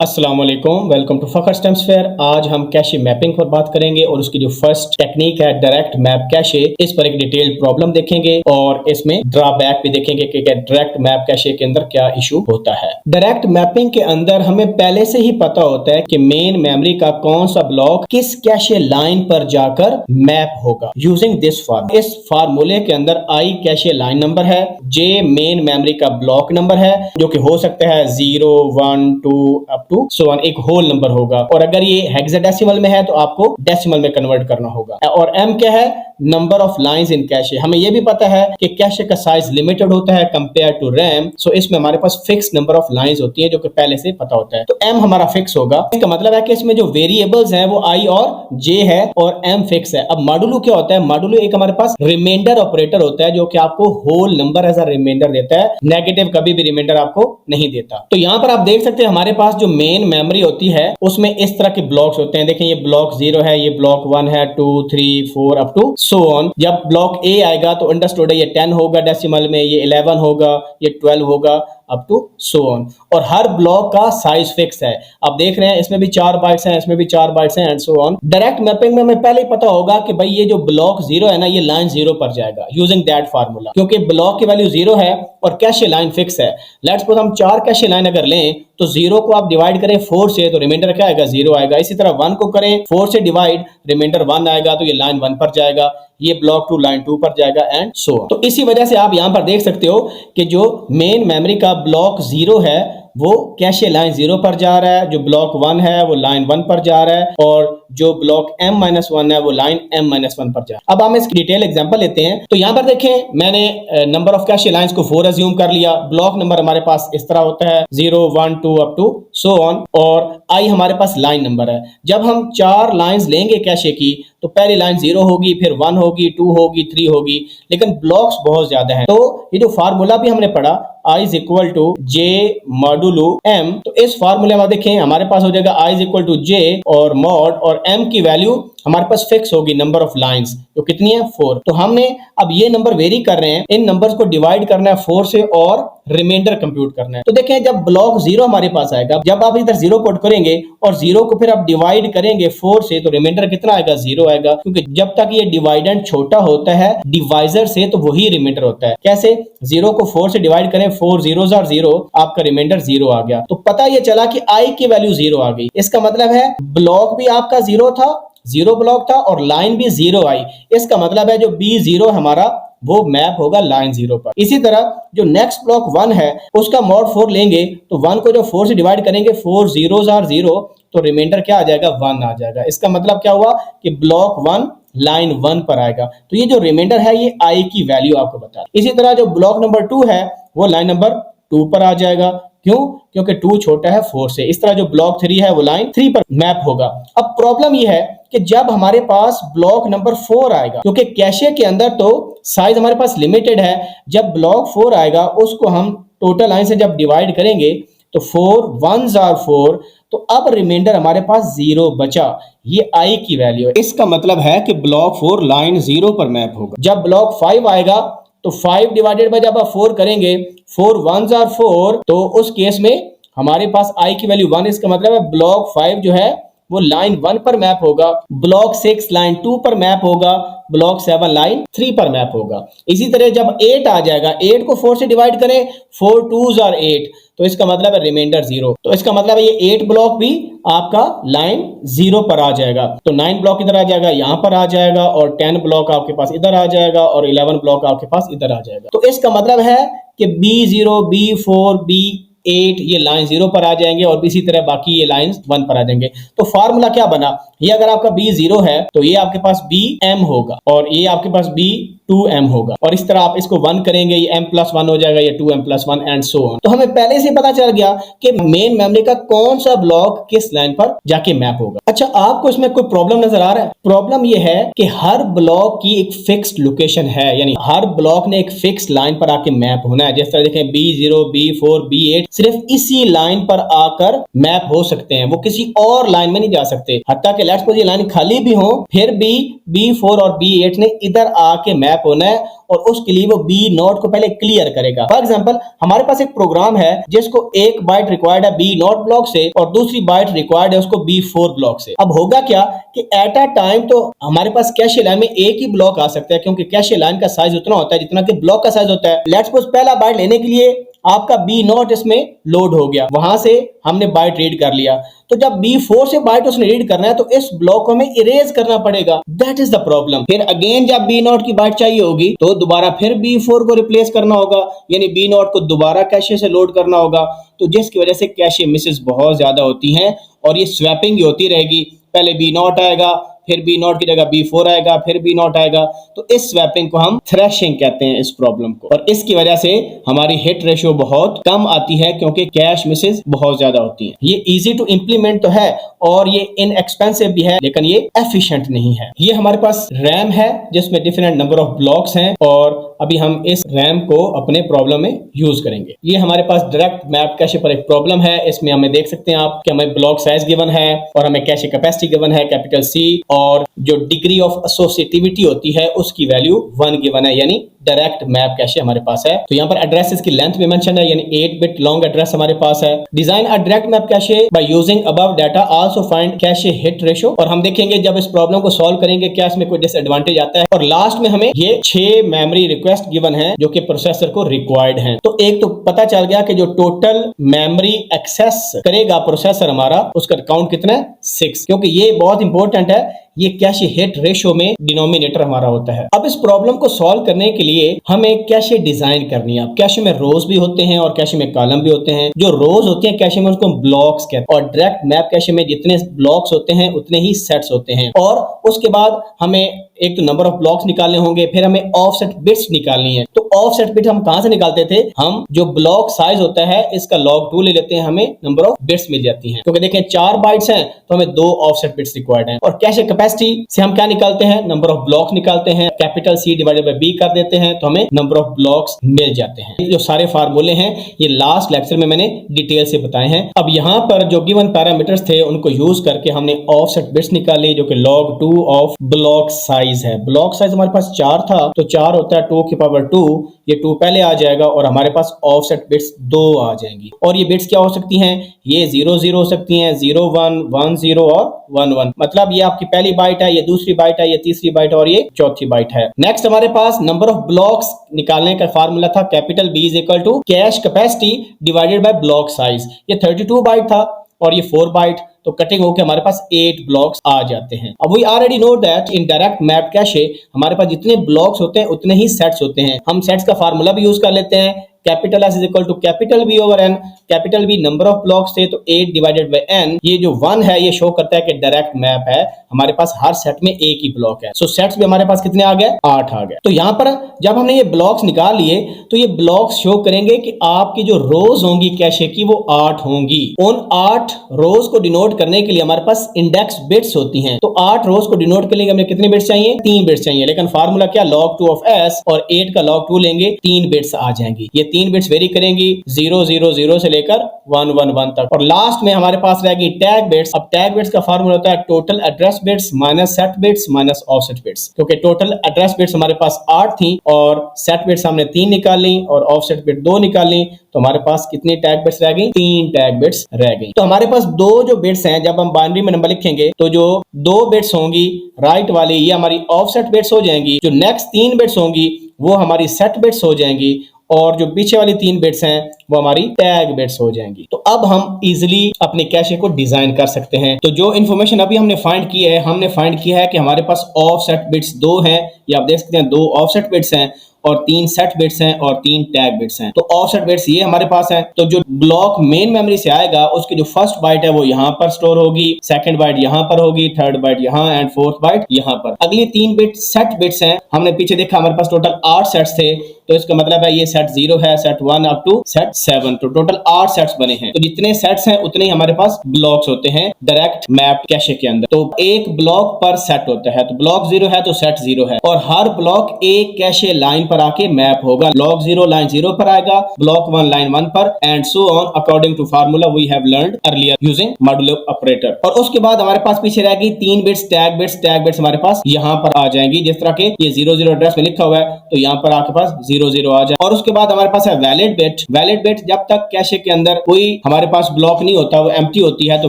अस्सलाम वालेकुम, welcome to Fakhar stems fair. आज हम कैशे मैपिंग पर बात करेंगे और उसकी जो फर्स्ट टेक्निक है डायरेक्ट मैप कैशे, इस पर एक डिटेल प्रॉब्लम देखेंगे और इसमें ड्रॉबैक भी देखेंगे कि डायरेक्ट मैप कैशे के अंदर क्या इशू होता है। डायरेक्ट मैपिंग के अंदर हमें पहले से ही पता होता है कि मेन मेमोरी का कौन सा ब्लॉक किस कैशे लाइन पर जाकर मैप होगा यूजिंग दिस फार्मूला। इस फार्मूले के अंदर आई कैशे लाइन नंबर है, जे मेन मेमोरी का ब्लॉक नंबर है जो कि हो सकता है 0, 1, 2 अप टू सो ऑन, एक होल नंबर होगा। और अगर ये हेक्साडेसिमल में है तो आपको डेसिमल में कन्वर्ट करना होगा। और एम क्या है? Number of lines in cache. हमें यह भी पता है कि कैशे का साइज लिमिटेड होता है कंपेयर टू रैम, सो इसमें हमारे पास फिक्स नंबर ऑफ लाइंस होती है जो कि पहले से पता होता है। तो एम हमारा फिक्स होगा। इसका मतलब है कि इसमें जो वेरिएबल्स हैं वो आई और जे है और एम फिक्स है। अब मॉडुलो क्या होता है? मॉडुलो एक हमारे पास रिमाइंडर ऑपरेटर होता है जो कि आपको whole number as a reminder देता है, नेगेटिव कभी भी रिमाइंडर आपको नहीं देता। तो यहां पर आप देख सकते हैं हमारे पास जो मेन मेमोरी होती है उसमें इस तरह के ब्लॉक्स होते हैं। देखें, ये ब्लॉक 0 है, ये ब्लॉक 1 है, 2, 3, 4 अप टू सो ऑन। जब ब्लॉक ए आएगा तो अंडरस्टूड है ये 10 होगा डेसिमल में, ये 11 होगा, ये 12 होगा अप टू सो ऑन। और हर ब्लॉक का साइज फिक्स है। आप देख रहे हैं इसमें भी 4 बाइट्स हैं, इसमें भी 4 बाइट्स हैं and so on. Direct mapping में हमें पहले ही पता होगा कि भाई ये जो ब्लॉक 0 है ना, ये लाइन 0 पर जाएगा यूजिंग दैट फार्मूला, क्योंकि ब्लॉक की वैल्यू 0 है और कैशे लाइन फिक्स है। लेट्स सपोज हम 4 कैशे लाइन अगर लें तो 0 को आप डिवाइड करें 4 से तो रिमाइंडर क्या आएगा? 0 आएगा। इसी तरह 1 को करें 4 से डिवाइड, रिमाइंडर 1 आएगा तो ये लाइन 1 पर जाएगा, ये ब्लॉक 2 लाइन 2 पर जाएगा एंड सो ऑन। तो इसी वजह से आप यहां पर देख सकते हो कि जो मेन मेमोरी का ब्लॉक 0 है वो कैशे लाइन 0 पर जा रहा है, जो ब्लॉक 1 है वो लाइन 1 पर जा रहा है और जो ब्लॉक m-1 है वो लाइन m-1 पर जा रहा है। अब हम इसकी डिटेल एग्जांपल लेते हैं। तो यहां पर देखें, मैंने नंबर ऑफ कैशे लाइंस को 4 अज्यूम कर लिया। ब्लॉक नंबर हमारे पास इस तरह होता है 0, 1, 2 अप टू सो ऑन और आई हमारे पास लाइन नंबर है। जब हम 4 लाइंस लेंगे कैशे की तो पहली लाइन 0 होगी, फिर 1 होगी, 2 होगी, 3 होगी, लेकिन ब्लॉक्स बहुत ज्यादा हैं। तो ये जो फार्मूला भी हमने पढ़ा I is equal to J modulo m, तो इस फार्मूले में देखें हमारे पास हो जाएगा I इज इक्वल टू जे और मॉड और m की वैल्यू हमारे पास फिक्स होगी नंबर ऑफ लाइंस, तो कितनी है? 4। तो हमने अब ये नंबर वेरी कर रहे हैं, इन नंबर्स को डिवाइड करना है 4 से और रिमाइंडर कंप्यूट करना है। तो देखें जब ब्लॉक 0 हमारे पास आएगा, जब आप इधर 0 पुट करेंगे और 0 को फिर आप डिवाइड करेंगे 4 से तो रिमाइंडर कितना आएगा? 0 आएगा, क्योंकि जब तक ये डिवाइडेंड छोटा होता है डिवाइजर से तो वही रिमाइंडर होता है। कैसे? 0 को 4 से डिवाइड करें, 4 zeros are 0, आपका रिमाइंडर 0 आ गया। तो पता ये चला कि i की वैल्यू 0 आ गई। इसका मतलब है ब्लॉक भी आपका 0 था, 0 ब्लॉक था और लाइन भी 0 आई। इसका मतलब है जो B0 हमारा वो मैप होगा लाइन 0 पर। इसी तरह जो नेक्स्ट ब्लॉक 1 है उसका मॉड 4 लेंगे तो 1 को जो 4 से डिवाइड करेंगे 4 zeros are 0, तो रिमाइंडर क्या आ जाएगा? 1 आ जाएगा। इसका मतलब क्या हुआ कि ब्लॉक 1 लाइन 1 पर आएगा। तो ये जो रिमाइंडर है ये आई की वैल्यू आपको बता। इसी तरह जो ब्लॉक नंबर 2 है वो लाइन नंबर 2 पर आ जाएगा। क्यों? क्योंकि 2 छोटा है 4 से। इस तरह जो ब्लॉक 3 है वो लाइन 3 पर मैप होगा। अब प्रॉब्लम ये है कि जब हमारे पास ब्लॉक नंबर 4 आएगा, क्योंकि कैशे के अंदर तो साइज हमारे पास लिमिटेड है, जब ब्लॉक 4 आएगा उसको हम टोटल लाइन से जब डिवाइड करेंगे तो 4 1s are 4, तो अब रिमाइंडर हमारे पास 0 बचा। ये आई की वैल्यू है। इसका मतलब है कि ब्लॉक 4 लाइन 0 पर मैप होगा। जब ब्लॉक 5 आएगा तो 5 डिवाइडेड बाय जब आप 4 करेंगे 4 1s are 4, तो उस केस में हमारे पास आई की वैल्यू 1। इसका मतलब है ब्लॉक 5 जो है वो लाइन 1 पर मैप होगा, ब्लॉक 6 लाइन 2 पर मैप होगा, ब्लॉक 7 लाइन 3 पर मैप होगा। इसी तरह जब 8 आ जाएगा, 8 को 4 से डिवाइड करें 4 2s are 8, तो इसका मतलब है रिमाइंडर 0। तो इसका मतलब है ये 8 ब्लॉक भी आपका लाइन 0 पर आ जाएगा। तो 9 ब्लॉक इधर आ जाएगा, यहां पर आ जाएगा और 10 ब्लॉक आपके पास इधर आ जाएगा और 11 ब्लॉक आपके पास इधर आ जाएगा। तो इसका मतलब है कि B0 B4 B8 ये लाइन 0 पर आ जाएंगे और इसी तरह बाकी ये लाइंस 1 पर आ जाएंगे। तो फार्मूला क्या बना? ये अगर आपका B0 है तो ये आपके पास BM होगा और ये आपके पास B2M होगा और इस तरह आप इसको 1 करेंगे, ये M+1 हो जाएगा, ये 2M+1 एंड सो ऑन। तो हमें पहले से पता चल गया कि मेन मेमोरी का कौन सा ब्लॉक किस लाइन पर जाके मैप होगा। अच्छा, आपको इसमें कोई प्रॉब्लम नजर आ रहा है? प्रॉब्लम ये है कि हर ब्लॉक की एक फिक्स्ड लोकेशन है, यानी हर ब्लॉक ने एक फिक्स्ड लाइन पर आके मैप होना है। जिस तरह देखें B0 B4 B8 सिर्फ इसी लाइन पर आकर मैप हो सकते हैं, वो किसी और लाइन में नहीं जा सकते। हत्ता कि लेट्स सपोज ये लाइन खाली भी हो फिर भी B4 और B8 ने इधर आके मैप बैक होना है और उसके लिए वो B0 को पहले क्लियर करेगा। फॉर एग्जांपल हमारे पास एक प्रोग्राम है जिसको एक बाइट रिक्वायर्ड है B0 ब्लॉक से और दूसरी बाइट रिक्वायर्ड है उसको B4 ब्लॉक से। अब होगा क्या कि एट अ टाइम तो हमारे पास कैशे लाइन में एक ही ब्लॉक आ सकता है, क्योंकि कैशे लाइन का साइज उतना होता है जितना कि ब्लॉक का साइज होता है। लेट्स सपोज पहला बाइट लेने के लिए आपका B0 इसमें लोड हो गया, वहां से हमने बाइट रीड कर लिया, तो जब B4 से बाइट उसने रीड करना है तो इस ब्लॉक को हमें इरेज करना पड़ेगा। That is the problem. फिर अगेन जब B0 की बाइट चाहिए होगी तो दोबारा फिर B4 को रिप्लेस करना होगा, यानी B0 को दोबारा कैशे से लोड करना होगा, तो जिसकी वजह से कैशे मिसेस बहुत ज्यादा होती हैं और ये स्वैपिंग ही होती रहेगी। पहले B0 आएगा, फिर B0 की जगह B4 आएगा, फिर B0 आएगा, तो इस स्वैपिंग को हम थ्रैशिंग कहते हैं इस प्रॉब्लम को। और इसकी वजह से हमारी हिट रेशियो बहुत कम आती है क्योंकि कैश मिसेस बहुत ज्यादा होती हैं। ये इजी टू इंप्लीमेंट तो है और ये इनएक्सपेंसिव भी है, लेकिन ये एफिशिएंट नहीं है। ये हमारे पास रैम है जिसमें डिफरेंट नंबर ऑफ ब्लॉक्स हैं और अभी हम इस रैम को अपने प्रॉब्लम में यूज करेंगे। ये हमारे पास डायरेक्ट मैप कैशे पर एक प्रॉब्लम है। इसमें हमें देख सकते हैं आप कि हमें ब्लॉक साइज गिवन है और हमें कैशे कैपेसिटी गिवन है कैपिटल C, और जो डिग्री ऑफ एसोसिएटिविटी होती है उसकी वैल्यू 1 गिवन है, यानी डायरेक्ट मैप कैशे हमारे पास है। तो यहाँ पर एड्रेसेस की लेंथ भी मेंशन है, यानी 8 बिट लॉन्ग एड्रेस हमारे पास है। Design a direct map cache by using above data, also find cache hit ratio. और हम देखेंगे जब इस प्रॉब्लम को सॉल्व करेंगे क्या इसमें कोई डिसएडवांटेज आता है। और लास्ट में हमें ये 6 मेमोरी रिक्वेस्ट गिवन है जो कि प्रोसेसर को रिक्वायर्ड है। तो एक तो पता चल गया कि जो टोटल मेमोरी एक्सेस करेगा प्रोसेसर हमारा उसका काउंट कितना है 6, क्योंकि ये बहुत इंपॉर्टेंट है। ये कैशे हिट रेशियो में डिनोमिनेटर हमारा होता है। अब इस प्रॉब्लम को सॉल्व करने के लिए हमें कैशे डिजाइन करनी है। कैशे में रोज भी होते हैं और कैशे में कॉलम भी होते हैं। जो रोज होते हैं कैशे में उसको हम ब्लॉक्स कहते हैं, और डायरेक्ट मैप कैशे में जितने ब्लॉक्स होते हैं उतने ही सेट्स होते हैं। और उसके बाद हमें एक तो नंबर ऑफ ब्लॉक्स निकालने होंगे, फिर हमें ऑफसेट बिट्स निकालनी है। तो ऑफसेट बिट हम कहां से निकालते थे, हम जो ब्लॉक साइज होता है इसका log 2 ले लेते हैं, हमें नंबर ऑफ बिट्स मिल जाती हैं। क्योंकि देखें 4 बाइट्स हैं तो हमें 2 ऑफसेट बिट्स रिक्वायर्ड हैं। और कैशे कैपेसिटी से हम क्या निकालते हैं, नंबर ऑफ ब्लॉक निकालते हैं, capital C divided by B कर देते हैं तो हमें नंबर ऑफ ब्लॉक्स मिल जाते हैं। जो सारे फार्मूले हैं ये लास्ट लेक्चर में मैंने डिटेल से बताए हैं। अब यहाँ पर जो गिवन पैरामीटर्स थे उनको यूज करके हमने ऑफसेट बिट्स निकाली जो कि log 2 ऑफ ब्लॉक साइज है। ब्लॉक साइज हमारे पास 4 था तो 4 होता है 2 की पावर 2, ये 2 पहले आ जाएगा और हमारे पास ऑफसेट बिट्स 2 आ जाएंगी। और ये बिट्स क्या हो सकती हैं, ये 0 0 हो सकती हैं, 0 1 1 0 और 1 1। मतलब ये आपकी पहली बाइट है, ये दूसरी बाइट है, ये तीसरी बाइट और ये चौथी बाइट है। नेक्स्ट हमारे पास नंबर ऑफ ब्लॉक्स निकालने का फार्मूला था capital B is equal to cache capacity divided by block size. ये 32 बाइट था और ये 4 बाइट, तो कटिंग होकर हमारे पास 8 ब्लॉक्स आ जाते हैं। अब we already know that in direct map cache हमारे पास जितने ब्लॉक्स होते हैं उतने ही सेट्स होते हैं। हम सेट्स का फार्मूला भी यूज कर लेते हैं, capital S is equal to capital B over N। Capital B number of blocks थे तो 8 डिवाइडेड बाय N। ये जो 1 है ये शो करता है कि डायरेक्ट मैप है, हमारे पास हर सेट में एक ही ब्लॉक है। सो सेट्स भी हमारे पास कितने आ गए, 8 आ गए। तो यहाँ पर जब हमने ये ब्लॉक्स निकाल लिए तो ये ब्लॉक्स शो करेंगे कि आपकी जो रोज होंगी कैशे की वो 8 होंगी। उन 8 रोज को डिनोट करने के लिए हमारे पास इंडेक्स बिट्स होती हैं। तो 8 रोज को डिनोट करने के लिए हमें कितने बिट्स चाहिए, 3 बिट्स चाहिए। लेकिन फार्मूला क्या, log 2 ऑफ S, और 8 का log 2 लेंगे 3 बिट्स आ जाएंगी। ये 3 बिट्स वेरी करेंगी 0 0 0 से लेकर 1 1 1 तक। और लास्ट में हमारे पास रहेगी टैग बिट्स। अब टैग बिट्स का फार्मूला होता है total address bits minus set bits minus offset bits. क्योंकि टोटल एड्रेस बिट्स हमारे पास 8 थी और सेट बिट्स हमने 3 निकाल ली और ऑफसेट बिट 2 निकाल ली, तो हमारे पास कितनी टैग बिट्स रह गई, 3 टैग बिट्स रह गई। तो हमारे पास 2 जो बिट्स हैं, जब हम बाइनरी में नंबर लिखेंगे तो जो 2 बिट्स होंगी राइट वाली ये हमारी ऑफसेट बिट्स हो जाएंगी, जो नेक्स्ट 3 बिट्स होंगी वो हमारी सेट बिट्स हो जाएंगी, और जो पीछे वाली 3 बिट्स हैं वो हमारी टैग बिट्स हो जाएंगी। तो अब हम इजीली अपने कैशे को डिजाइन कर सकते हैं। तो जो इन्फॉर्मेशन अभी हमने फाइंड की है, हमने फाइंड किया है कि हमारे पास ऑफसेट बिट्स 2 हैं, ये आप देख सकते हैं 2 ऑफसेट बिट्स हैं और 3 सेट बिट्स हैं और 3 टैग बिट्स हैं। तो ऑफसेट बिट्स ये हमारे पास है। तो जो ब्लॉक मेन मेमोरी से आएगा उसकी जो फर्स्ट बाइट है वो यहाँ पर स्टोर होगी, सेकंड बाइट यहाँ पर होगी, थर्ड बाइट यहाँ एंड फोर्थ बाइट यहाँ पर। अगली 3 बिट सेट बिट्स हैं। हमने पीछे देखा हमारे पास टोटल 8 सेट्स थे, तो इसका मतलब है ये सेट 0 है, सेट 1 अप टू सेट 7, तो टोटल 8 सेट्स बने हैं। तो जितने सेट्स हैं उतने ही हमारे पास ब्लॉक्स होते हैं डायरेक्ट मैप कैशे के अंदर। तो एक ब्लॉक पर सेट होता है, तो ब्लॉक 0 है तो सेट 0 है, और हर ब्लॉक एक कैशे लाइन पर आके मैप होगा। ब्लॉक 0 लाइन 0 पर आएगा, ब्लॉक 1 लाइन 1 पर, and so on according to formula we have learned earlier using modulo operator. और उसके बाद हमारे पास पीछे रह गई 3 bits tag bits. Tag bits हमारे पास यहाँ पर आ जाएंगी, जिस तरह के ये 00 एड्रेस में लिखा हुआ है तो यहाँ पर आपके पास 00 आ जाए। और उसके बाद हमारे पास है वैलिड बिट। वैलिड बिट जब तक कैशे के अंदर कोई हमारे पास ब्लॉक नहीं होता, वो एम्प्टी होती है, तो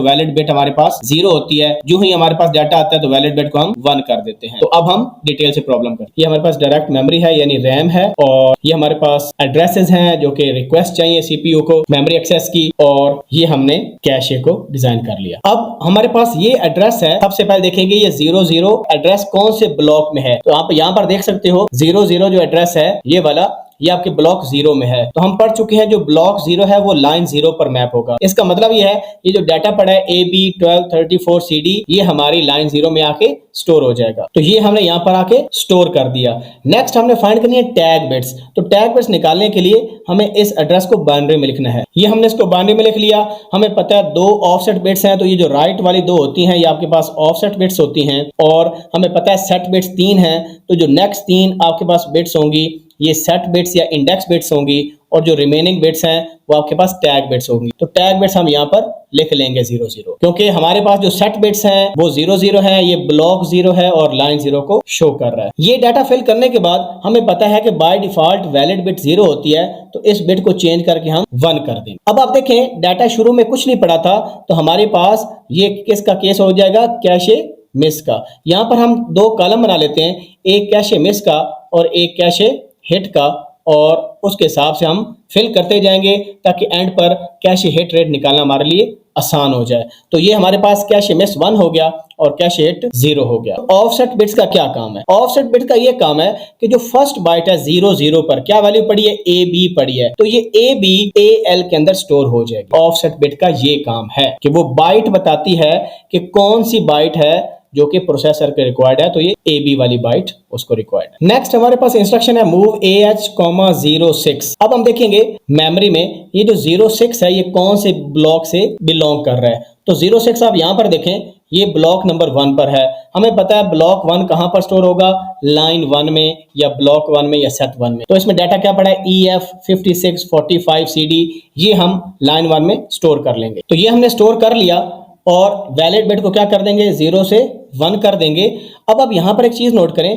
वैलिड बिट हमारे पास 0 होती है। जो ही हमारे पास डाटा आता है तो वैलिड बिट को हम 1 कर देते हैं। तो अब हम डिटेल से प्रॉब्लम करते हैं। ये हमारे पास डायरेक्ट मेमोरी है यानी रैम है, और ये हमारे पास एड्रेसेस हैं जो कि रिक्वेस्ट चाहिए सीपीयू को मेमोरी एक्सेस की, और ये हमने कैशे को डिजाइन कर लिया। अब हमारे पास ये एड्रेस है, सबसे पहले देखेंगे ये 00 एड्रेस कौन से ब्लॉक में है। तो आप यहाँ पर देख सकते हो 00 जो एड्रेस है ये वाला, ये आपके ब्लॉक 0 में है। तो हम पढ़ चुके हैं जो ब्लॉक 0 है वो लाइन 0 पर मैप होगा। इसका मतलब ये है ये जो डाटा पड़ा है AB 12 34 CD, ये हमारी लाइन 0 में आके स्टोर हो जाएगा। तो ये हमने यहाँ पर आके स्टोर कर दिया। नेक्स्ट हमने फाइंड करनी है टैग बिट्स। तो टैग बिट्स निकालने के लिए हमें इस एड्रेस को बाइनरी में लिखना है। ये हमने इसको बाइनरी में लिख लिया। हमें पता है 2 ऑफसेट बिट्स हैं, तो ये जो राइट वाली 2 होती हैं ये आपके पास ऑफसेट बिट्स होती हैं, और हमें पता है सेट बिट्स 3 हैं, तो जो नेक्स्ट 3 आपके पास बिट्स होंगी ये सेट बिट्स या इंडेक्स बिट्स होंगी, और जो रिमेनिंग बिट्स हैं वो आपके पास टैग बिट्स होंगी। तो टैग बिट्स हम यहाँ पर लिख लेंगे 00, क्योंकि हमारे पास जो सेट बिट्स हैं वो 00 है, ये ब्लॉक 0 है और लाइन 0 को शो कर रहा है। ये डाटा फिल करने के बाद हमें पता है कि बाय डिफॉल्ट वैलिड बिट 0 होती है, तो इस बिट को चेंज करके हम 1 कर देंगे। अब आप देखें डाटा शुरू में कुछ नहीं पड़ा था, तो हमारे पास ये किसका केस हो जाएगा, कैशे मिस का। यहाँ पर हम 2 कॉलम बना लेते हैं, एक कैशे मिस का और एक कैशे हिट का, और उसके हिसाब से हम फिल करते जाएंगे ताकि एंड पर कैशे हिट रेट निकालना हमारे लिए आसान हो जाए। तो ये हमारे पास कैशे मिस 1 हो गया और कैशे हिट 0 हो गया। ऑफसेट बिट्स का क्या काम है? ऑफसेट बिट का ये काम है कि जो फर्स्ट बाइट है 00 पर क्या वैल्यू पड़ी है, AB पड़ी है, तो ये AB AL के अंदर स्टोर हो जाएगी। ऑफसेट बिट का ये काम है कि वो बाइट बताती है कि कौन सी बाइट है जो कि प्रोसेसर के रिक्वायर्ड है, तो ये AB वाली बाइट उसको रिक्वायर्ड है। नेक्स्ट हमारे पास इंस्ट्रक्शन है मूव AH, 06। अब हम देखेंगे मेमोरी में ये जो 06 है ये कौन से ब्लॉक से बिलोंग कर रहा है। तो 06 आप यहाँ पर देखें ये ब्लॉक नंबर 1 पर है। हमें पता है ब्लॉक 1 कहां पर स्टोर होगा, लाइन 1 में या ब्लॉक 1 में या सेट 1 में। तो इसमें डाटा क्या पड़ा है, EF 56 45 CD, ये हम लाइन 1 में स्टोर कर लेंगे। तो ये हमने स्टोर कर लिया, और वैलिड बिट को क्या कर देंगे 0 से 1 कर देंगे। अब यहाँ पर एक चीज नोट करें,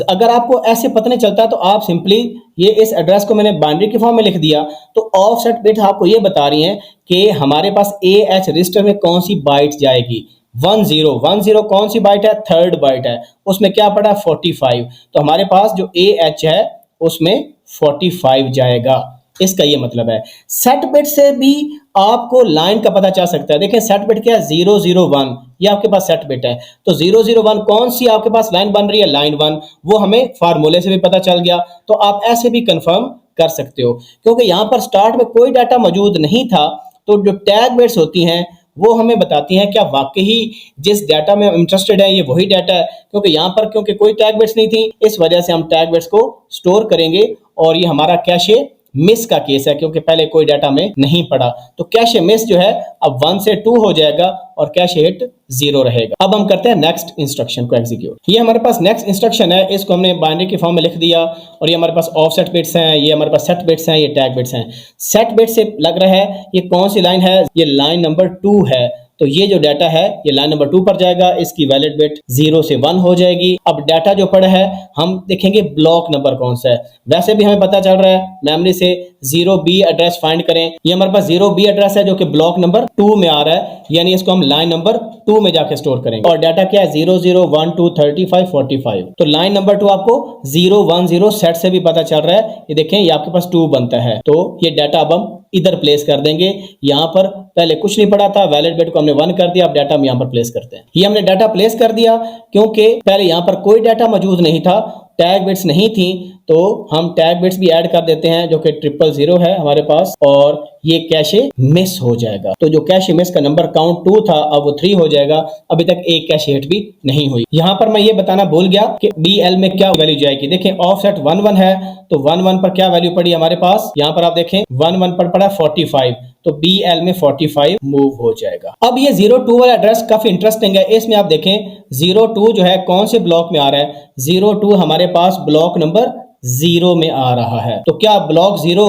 अगर आपको ऐसे पता नहीं चलता तो आप सिंपली ये इस एड्रेस को मैंने बाइनरी के फॉर्म में लिख दिया, तो ऑफसेट बिट आपको ये बता रही है कि हमारे पास AH रजिस्टर में कौन सी बाइट जाएगी। 10 कौन सी बाइट है, थर्ड बाइट है, उसमें क्या पड़ा 45, तो हमारे पास जो AH है उसमें 45 जाएगा। इसका ये मतलब है। सेट बिट से भी आपको लाइन का पता चल सकता है। देखिए सेट बिट क्या है, 001, ये आपके पास सेट बिट है। तो 001 कौन सी आपके पास लाइन बन रही है, लाइन 1, वो हमें फार्मूले से भी पता चल गया। तो आप ऐसे भी कंफर्म कर सकते हो, क्योंकि यहाँ पर स्टार्ट में कोई डाटा मौजूद नहीं था, तो जो टैग बिट्स होती हैं वो हमें बताती हैं क्या वाकई जिस डाटा में इंटरेस्टेड है ये वही डाटा है। क्योंकि यहाँ पर क्योंकि कोई टैग बिट्स नहीं थी, इस वजह से हम टैग बिट्स को स्टोर करेंगे, और ये हमारा कैशे मिस का केस है क्योंकि पहले कोई डाटा में नहीं पड़ा। तो कैशे मिस जो है अब 1 से 2 हो जाएगा और कैशे हिट 0 रहेगा। अब हम करते हैं नेक्स्ट इंस्ट्रक्शन को एग्जीक्यूट। ये हमारे पास नेक्स्ट इंस्ट्रक्शन है, इसको हमने बाइनरी के फॉर्म में लिख दिया, और ये हमारे पास ऑफसेट बिट्स हैं, ये हमारे पास सेट बिट्स हैं, ये टैग बिट्स हैं। सेट बिट से लग रहा है ये कौन सी लाइन है, ये लाइन नंबर 2 है। तो ये जो डाटा है ये लाइन नंबर 2 पर जाएगा, इसकी वैलिड बिट 0 से 1 हो जाएगी। अब डाटा जो पड़ा है हम देखेंगे ब्लॉक नंबर कौन सा है। वैसे भी हमें पता चल रहा है मेमोरी से 0B एड्रेस फाइंड करें। ये हमारे पास 0B एड्रेस है जो कि ब्लॉक नंबर 2 में आ रहा है, यानी इसको हम लाइन नंबर 2 में जाके स्टोर करेंगे। और डाटा क्या है 00 1 2 35 45। तो लाइन नंबर 2 आपको 010 सेट से भी पता चल रहा है। ये देखें ये आपके पास 2 बनता है, तो ये डाटा अब हम इधर प्लेस कर देंगे। यहाँ पर पहले कुछ नहीं पड़ा था, वैलिड बिट को हमने 1 कर दिया, अब डाटा हम यहाँ पर प्लेस करते हैं। ये हमने डाटा प्लेस कर दिया क्योंकि पहले यहाँ पर कोई डाटा मौजूद नहीं था, टैग बिट्स नहीं थी तो हम टैग बिट्स भी ऐड कर देते हैं जो कि 000 है हमारे पास, और ये कैशे मिस हो जाएगा। तो जो कैशे मिस का नंबर काउंट 2 था अब वो 3 हो जाएगा। अभी तक एक कैशे हिट भी नहीं हुई। यहाँ पर मैं ये बताना भूल गया कि BL में क्या वैल्यू जाएगी। देखें ऑफसेट 1 1 है तो 1 1 पर क्या वैल्यू पड़ी हमारे पास, यहाँ पर आप देखें 1 1 पर पड़ा 45, तो BL में 45 मूव हो जाएगा। अब ये 02 वाला एड्रेस काफी इंटरेस्टिंग है। इसमें आप देखें 02 जो है कौन से ब्लॉक में आ रहा है, 02 हमारे पास ब्लॉक नंबर 0 में आ रहा है। तो क्या ब्लॉक 0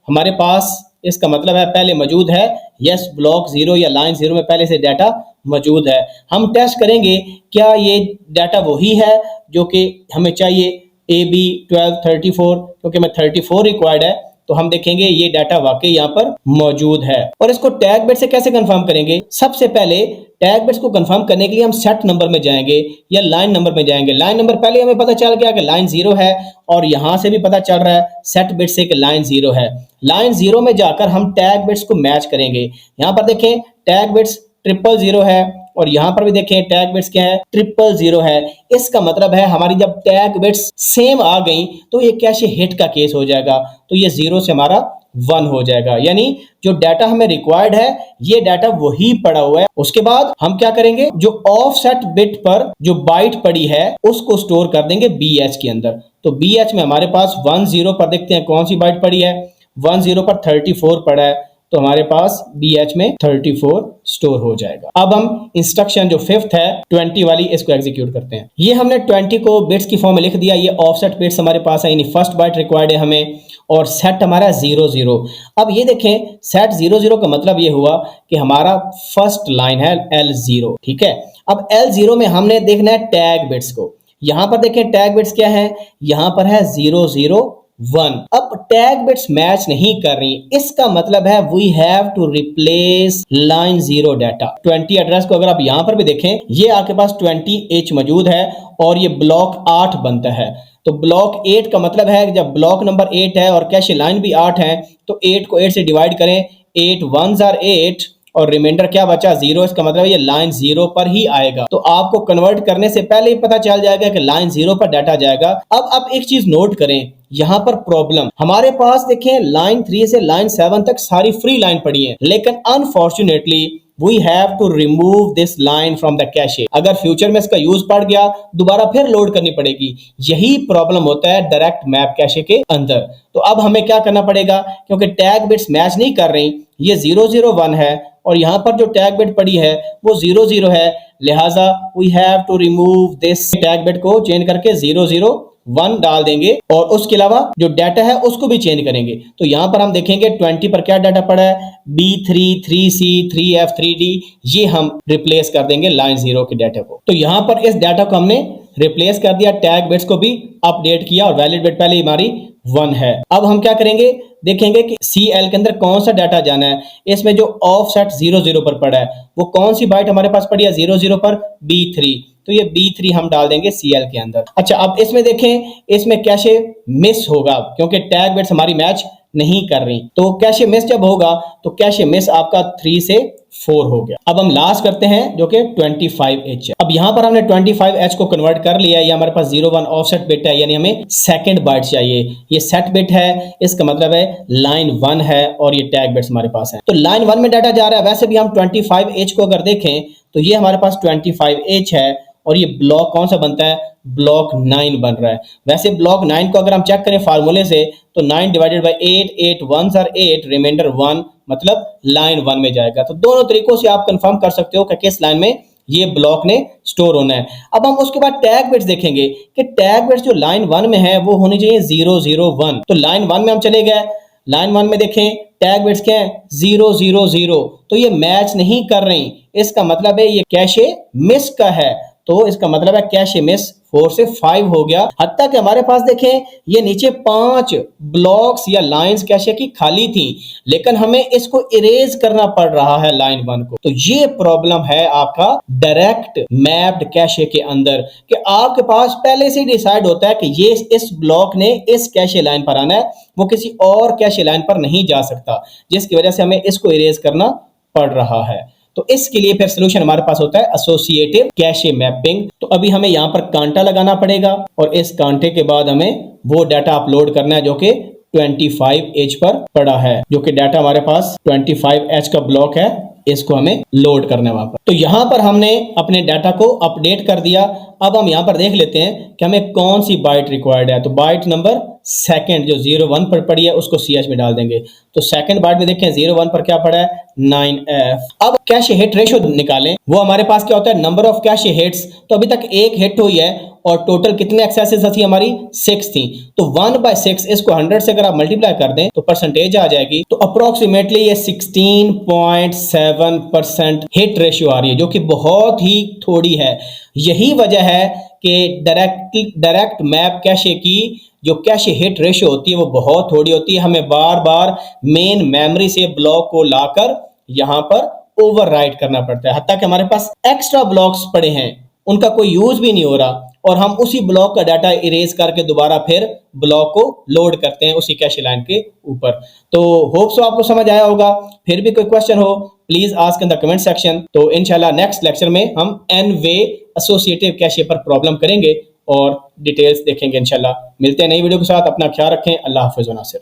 हमारे पास इसका मतलब है पहले मौजूद है? यस, ब्लॉक 0 या लाइन 0 में पहले से डाटा मौजूद है। हम टेस्ट करेंगे क्या ये डाटा वही है जो कि हमें चाहिए, AB 12 34, क्योंकि मैं 34 रिक्वायर्ड है, तो हम देखेंगे ये डाटा वाकई यहाँ पर मौजूद है। और इसको टैग बिट से कैसे कंफर्म करेंगे? सबसे पहले टैग बिट्स को कंफर्म करने के लिए हम सेट नंबर में जाएंगे या लाइन नंबर में जाएंगे। लाइन नंबर पहले हमें पता चल गया कि लाइन 0 है, और यहां से भी पता चल रहा है सेट बिट से कि लाइन 0 है। लाइन 0 में जाकर हम टैग बिट्स को मैच करेंगे। यहां पर देखें टैग बिट्स 000 है, और यहां पर भी देखें टैग बिट्स क्या है, 000 है। इसका मतलब है हमारी जब टैग बिट्स सेम आ गई तो ये कैशे हिट का केस हो जाएगा। तो ये 0 से हमारा 1 हो जाएगा, यानी जो डाटा हमें रिक्वायर्ड है ये डाटा वही पड़ा हुआ है। उसके बाद हम क्या करेंगे, जो ऑफसेट बिट पर जो बाइट पड़ी है उसको स्टोर कर देंगे BH के अंदर। तो BH में हमारे पास 10 पर देखते हैं कौन सी बाइट पड़ी है, 10 पर 34 पड़ा है, तो हमारे पास BH में 34 स्टोर हो जाएगा। अब हम इंस्ट्रक्शन जो 5th है 20 वाली, इसको एग्जीक्यूट करते हैं। ये हमने 20 को बिट्स की फॉर्म में लिख दिया। ये ऑफसेट बिट्स हमारे पास है, यानी फर्स्ट बाइट रिक्वायर्ड है हमें, और सेट हमारा 00। अब ये देखें सेट 00 का मतलब ये हुआ कि हमारा फर्स्ट लाइन है L0, ठीक है। अब L0 में हमने देखना है टैग बिट्स को। यहां पर देखें टैग बिट्स क्या है, यहां पर है 001। अब टैग बिट्स मैच नहीं कर रही, इसका मतलब है we have to replace line 0 data. 20 address को अगर आप यहां पर भी देखें, ये आपके पास 20H मौजूद है और ये ब्लॉक 8 बनता है। तो ब्लॉक 8 का मतलब है कि जब ब्लॉक नंबर 8 है और कैशे लाइन भी 8 है, तो 8 को 8 से डिवाइड करें, 8 1s are 8 और रिमाइंडर क्या बचा 0। इसका मतलब ये लाइन 0 पर ही आएगा। तो आपको कन्वर्ट करने से पहले ही पता चल जाएगा कि लाइन 0 पर डाटा जाएगा। अब आप एक चीज नोट करें, यहां पर प्रॉब्लम हमारे पास देखें लाइन 3 से लाइन 7 तक सारी फ्री लाइन पड़ी है, लेकिन unfortunately we have to remove this line from the cache। अगर फ्यूचर में इसका यूज पड़ गया दोबारा फिर लोड करनी पड़ेगी। यही प्रॉब्लम होता है डायरेक्ट मैप कैशे के अंदर। तो अब हमें क्या करना पड़ेगा, क्योंकि टैग बिट्स मैच नहीं कर रही, ये 001 है और यहां पर जो टैग बिट पड़ी है वो 00 है, लिहाजा we have to remove this tag bit को चेंज करके 001 डाल देंगे, और उसके अलावा जो डाटा है उसको भी चेंज करेंगे। तो यहां पर हम देखेंगे 20 पर क्या डाटा पड़ा है, B3 3C 3F 3D, ये हम रिप्लेस कर देंगे लाइन 0 के डाटा को। तो यहां पर इस डाटा को हमने रिप्लेस कर दिया, टैग बिट्स को भी अपडेट किया, और वैलिड बिट पहले हमारी 1 है। अब हम क्या करेंगे, देखेंगे कि CL के अंदर कौन सा डाटा जाना है। इसमें जो ऑफसेट 00 पर पड़ा है वो कौन सी बाइट हमारे पास पड़ी है, 00 पर B3, तो ये B3 हम डाल देंगे CL के अंदर। अच्छा, अब इसमें देखें, इसमें कैशे मिस होगा क्योंकि टैग बिट्स हमारी मैच नहीं कर रही। तो कैशे मिस जब होगा तो कैशे मिस आपका 3 से 4 हो गया। अब हम लास्ट करते हैं जो कि 25H है। अब यहां पर हमने 25H को कन्वर्ट कर लिया है। ये हमारे पास 01 ऑफसेट बिट है, यानी हमें सेकंड बाइट चाहिए। ये सेट बिट है, इसका मतलब है लाइन 1 है और ये टैग बिट्स हमारे पास है। तो लाइन 1 में डाटा जा रहा है। वैसे भी हम 25H को अगर देखें तो ये हमारे पास 25H है, और ये ब्लॉक कौन सा बनता है, ब्लॉक 9 बन रहा है। वैसे ब्लॉक 9 को अगर हम चेक करें फार्मूले से तो 9 divided by 8, 8 1s are 8, reminder 1, मतलब लाइन 1 में जाएगा। तो दोनों तरीकों से आप कंफर्म कर सकते हो कि किस लाइन में ये ब्लॉक ने स्टोर होना है। अब हम उसके बाद टैग बिट्स देखेंगे कि टैग बिट्स जो लाइन 1 में है वो होनी चाहिए 001। तो लाइन 1 में हम चले गए, लाइन 1 में देखें टैग बिट्स क्या है 000, तो ये मैच नहीं कर रही। इसका मतलब है ये कैशे मिस का है, तो इसका मतलब है कैशे मिस 4 से 5 हो गया। हत्ता कि हमारे पास देखें ये नीचे 5 ब्लॉक्स या लाइंस कैशे की खाली थी, लेकिन हमें इसको इरेज करना पड़ रहा है लाइन 1 को। तो ये प्रॉब्लम है आपका डायरेक्ट मैप्ड कैशे के अंदर, कि आपके पास पहले से ही डिसाइड होता है कि ये इस ब्लॉक ने इस कैशे लाइन पर आना है, वो किसी और कैशे लाइन पर नहीं जा सकता, जिसकी वजह से हमें इसको इरेज करना पड़ रहा है। तो इसके लिए फिर सोल्यूशन हमारे पास होता है एसोसिएटिव कैशे मैपिंग। तो अभी हमें यहाँ पर कांटा लगाना पड़ेगा और इस कांटे के बाद हमें वो डाटा अपलोड करना है जो कि 25H पर पड़ा है, जो कि डाटा हमारे पास 25H का ब्लॉक है, इसको हमें लोड करना है वहां पर। तो यहां पर हमने अपने डाटा को अपडेट कर दिया। अब हम यहां पर देख लेते हैं कि हमें कौन सी बाइट रिक्वायर्ड है। तो बाइट नंबर सेकंड जो 01 पर पड़ी है उसको CH में डाल देंगे। तो सेकंड बाइट में देखें 01 पर क्या पड़ा है 9F। अब कैश हिट रेशो निकालें। वो हमारे पास क्या होता है नंबर ऑफ कैश हिट्स। तो अभी तक एक हिट हुई है और टोटल कितने एक्सेसेस थी हमारी 6 थी। तो 1/6 इसको 100 से अगर आप मल्टीप्लाई कर दें तो परसेंटेज आ जाएगी। तो अप्रोक्सीमेटली ये 16.7% हिट रेशियो आ रही है, जो कि बहुत ही थोड़ी है। यही वजह है कि डायरेक्ट मैप कैशे की जो कैशे हिट रेशियो होती है वो बहुत थोड़ी होती है। हमें बार बार मेन मेमोरी से ब्लॉक को लाकर यहां पर ओवरराइट करना पड़ता है। हत्ता कि हमारे पास एक्स्ट्रा ब्लॉक्स पड़े हैं, उनका कोई यूज भी नहीं हो रहा और हम उसी ब्लॉक का डाटा इरेज करके दोबारा फिर ब्लॉक को लोड करते हैं उसी कैश लाइन के ऊपर। तो होप सो आपको समझ आया होगा। फिर भी कोई क्वेश्चन हो please ask in the comment section. तो इंशाल्लाह नेक्स्ट लेक्चर में हम एन वे एसोसिएटिव कैशे पर प्रॉब्लम करेंगे और डिटेल्स देखेंगे इंशाल्लाह। मिलते हैं नई वीडियो के साथ। अपना ख्याल रखें। अल्लाह हाफिज़ व नासिर।